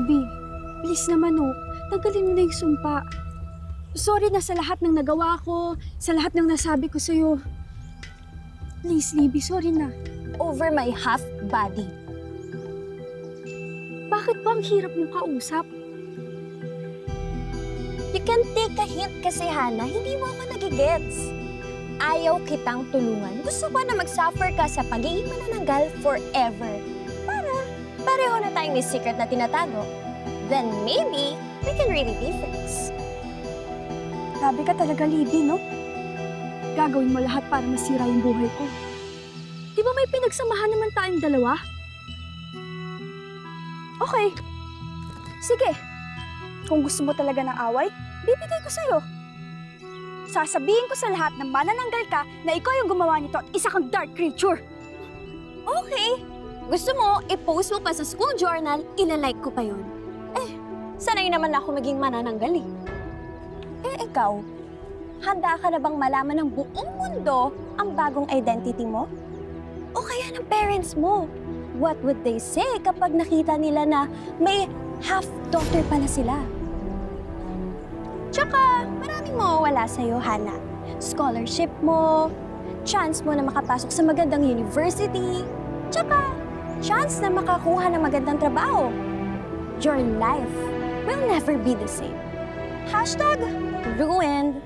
Libby, please naman tanggalin mo na yung sumpa. Sorry na sa lahat ng nagawa ko, sa lahat ng nasabi ko sa'yo. Please, Libby, sorry na. Over my half body. Bakit ba ang hirap mong kausap? You can take a hint kasi, Hana. Hindi mo ako nagigets. Ayaw kitang tulungan. Gusto ko na mag-suffer ka sa pagiging manananggal forever. Para pareho na tayong may secret na tinatago. Then maybe we can really be friends. Grabe ka talaga, Libby, no? Gagawin mo lahat para masira yung buhay ko. Di ba may pinagsamahan naman tayong dalawa? Okay. Sige. Kung gusto mo talaga ng away, bibigay ko sa'yo. Sasabihin ko sa lahat na manananggal ka na ikaw yung gumawa nito at isa kang dark creature. Okay. Gusto mo, i-post mo pa sa school journal, ilalike ko pa yun. Sanay naman ako maging manananggal eh. Ikaw, handa ka na bang malaman ng buong mundo ang bagong identity mo? O kaya ng parents mo? What would they say kapag nakita nila na may half-daughter pala sila? Tsaka, maraming mawawala sa'yo, Hana. Scholarship mo, chance mo na makapasok sa magandang university, tsaka, chance na makakuha ng magandang trabaho. Your life will never be the same. #ruined.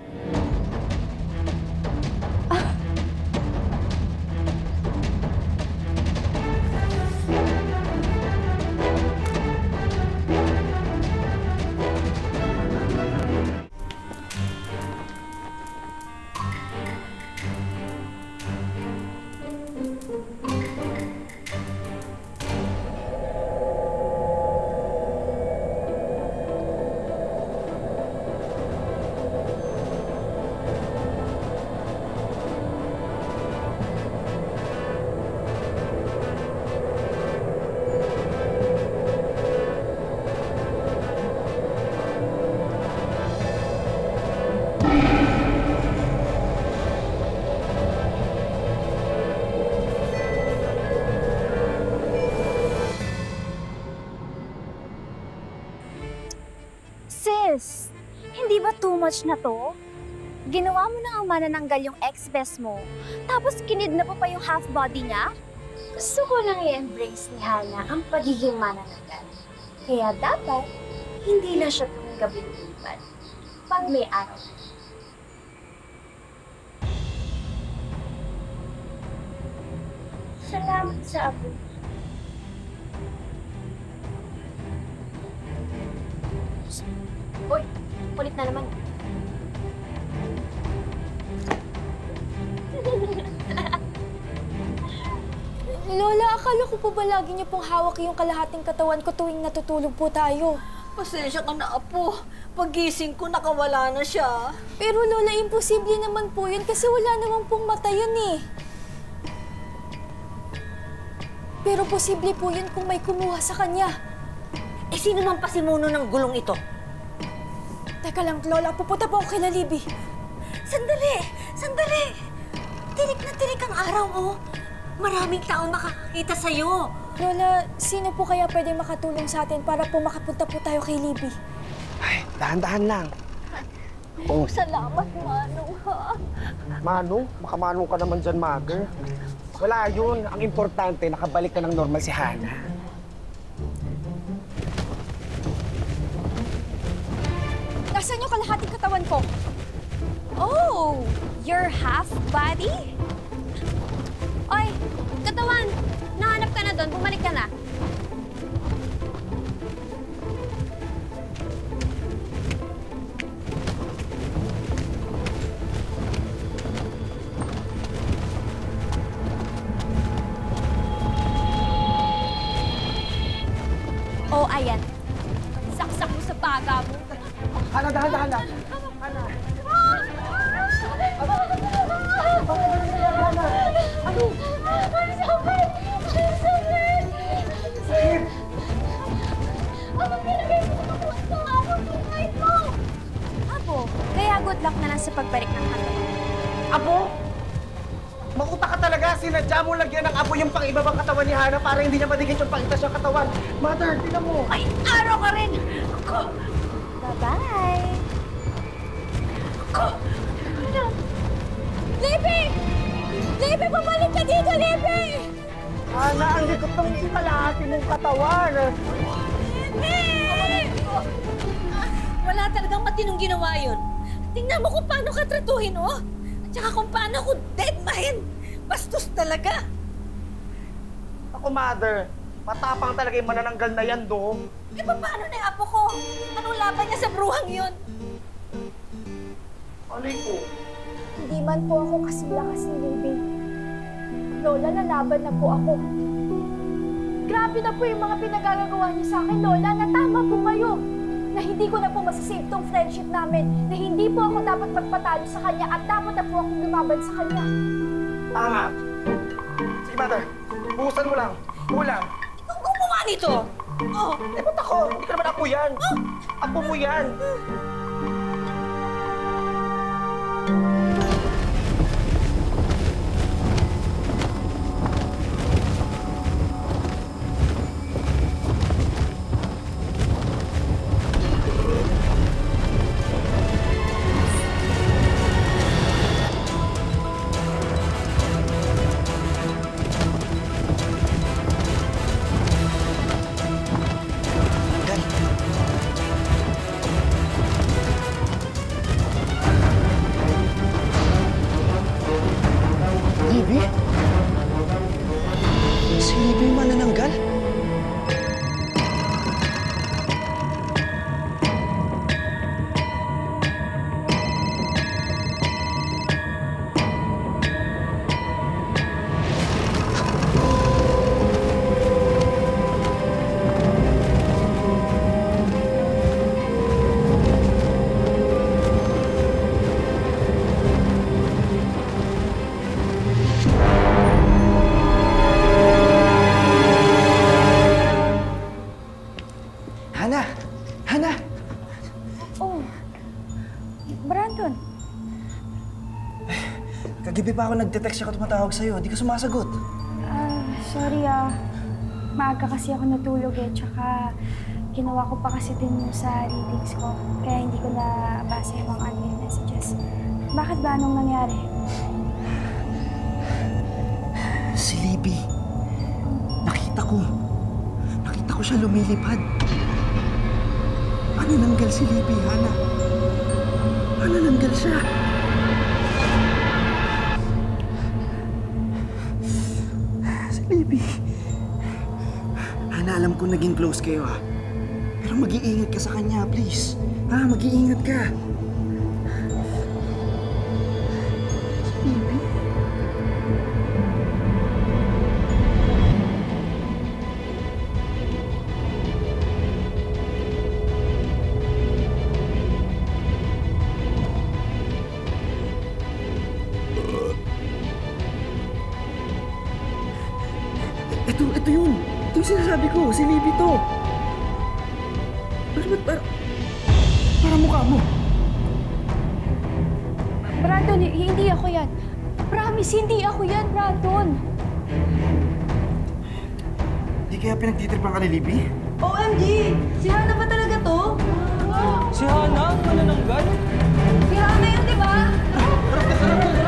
Sis, hindi ba too much na to? Ginawa mo na ang manananggal yung ex-best mo, tapos kinidnap mo pa yung half-body niya? Gusto ko lang i-embrace ni Hana ang pagiging manananggal. Kaya dapat, hindi na siya tuwing gabi lumipan pag may araw. Salamat sa abot. Uy, kulit na naman. Lola, akala ko po ba lagi niyo pong hawak yung kalahating katawan ko tuwing natutulog po tayo? Pasensya ka na, Apo. Pagising ko, nakawala na siya. Pero Lola, imposible naman po yun kasi wala naman pong mata yun eh. Pero posible po yun kung may kumuha sa kanya. Eh, sino man pasimuno ng gulong ito? Teka lang, Lola. Pupunta po ako kay Libby. Sandali! Sandali! Tirik na tirik ang araw, oh. Maraming tao makakakita sa'yo. Lola, sino po kaya pwede makatulong sa atin para po makapunta po tayo kay Libby? Ay, dahan-dahan lang. Salamat, Manong, ha? Manong? Makamanong ka naman dyan, Mother. Wala yun. Ang importante, nakabalik ka ng normal si Hana. Nasaan yung kalahating katawan ko? Oh, your half-body? Oy, katawan! Nahanap ka na doon, bumalik ka na. Oh, ayan. Saksak mo sa baga mo. Hana, dahan-dahan lang. Hana. Ano? Ang sakit! Ang sakit! Sakit! Ano pinagay mo sa puso? Ano tunay mo? Apo, kaya good luck na lang sa pagbalik ng katawan. Apo? Makuta ka talaga. Sinadya mo lagyan ng apoy yung pang-ibabang katawan ni Hana para hindi niya madikit yung pang-itas niyang katawan. Mother, tingnan mo. Ay, araw ka rin! Ako! Bye-bye! Libby! Libby, bumalik ka dito, Libby! Hana, ang likot ng kalahati mong katawan. Wala talagang matinong ginawa yun. Tingnan mo kung paano ka tratuhin, oh! At saka kung paano ako deadmahin. Bastos talaga. Ako, Mother, matapang talaga yung manananggal na yan, do. Eh, paano na yung apo ko? Anong laban niya sa bruhang yun? Alay ko. Hindi man po ako kasing lakas ni Libby. Lola, nalaban na po ako. Grabe na po yung mga pinagagagawa niyo sa akin, Lola, na tama po kayo. Na hindi ko na po masasave tong friendship namin. Na hindi po ako dapat magpatalo sa kanya at dapat na po akong lumaban sa kanya. Tama. Sige, Mother. Buhusan mo lang. Kulang. Ikaw gumawa nito! Oh, Eh, ba't ako? Hindi ka naman ako yan. Apo mo yan. Libby? Si Libby yung manananggal? Hana! Hana! Oh, Brandon. Kagabi pa ako nagte-text ako tumatawag sa'yo. Di ka sumasagot. Sorry maaga kasi ako natulog eh. Tsaka ginawa ko pa kasi din yung sa readings ko. Kaya hindi ko na basa yung mga unread messages. Bakit ba? Anong nangyari? Si Libby. Nakita ko. Nakita ko siya lumilipad. Manananggal si Libby, Hana. Manananggal siya. Si Libby. Hana, alam ko naging close kayo, ha? Pero mag-iingat ka sa kanya, please. Ha? Mag-iingat ka. Si Libby. Ito yun. Ito yung sinasabi ko. Si Libby to. Pero ba't para mukha mo? Brandon, hindi ako yan. Promise, hindi ako yan, Brandon. Di kaya pinagtitripan ka ni Libby? OMG! Si Hana ba talaga to? Si Hana, ang manananggal? Si Hana yun, di ba? Harap ka, harap ka.